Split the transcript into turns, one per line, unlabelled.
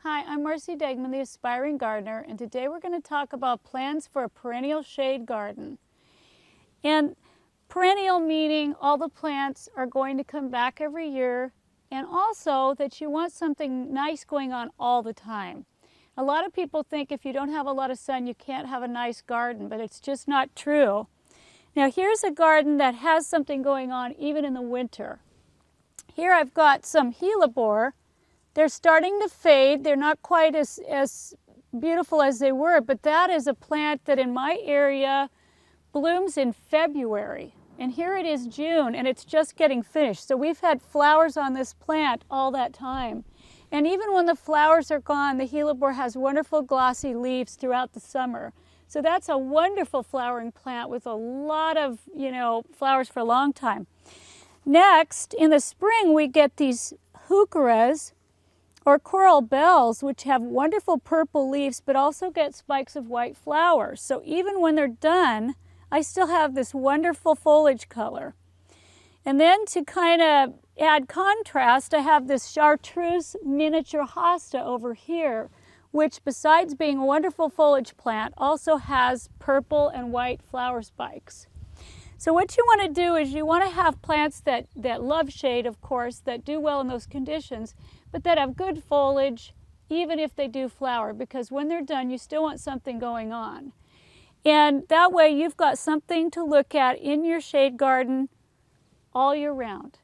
Hi, I'm Marcy Degman, the Aspiring Gardener, and today we're going to talk about plans for a perennial shade garden. And perennial meaning all the plants are going to come back every year, and also that you want something nice going on all the time. A lot of people think if you don't have a lot of sun, you can't have a nice garden, but it's just not true. Now here's a garden that has something going on even in the winter. Here I've got some hellebore. They're starting to fade. They're not quite as beautiful as they were, but that is a plant that in my area blooms in February. And here it is June, and it's just getting finished. So we've had flowers on this plant all that time. And even when the flowers are gone, the hellebore has wonderful glossy leaves throughout the summer. So that's a wonderful flowering plant with a lot of, flowers for a long time. Next, in the spring, we get these heucheras, or coral bells, which have wonderful purple leaves but also get spikes of white flowers. So even when they're done, I still have this wonderful foliage color. And then to kind of add contrast, I have this chartreuse miniature hosta over here, which besides being a wonderful foliage plant, also has purple and white flower spikes. So what you want to do is you want to have plants that love shade, of course, that do well in those conditions, but that have good foliage even if they do flower, because when they're done you still want something going on. And that way you've got something to look at in your shade garden all year round.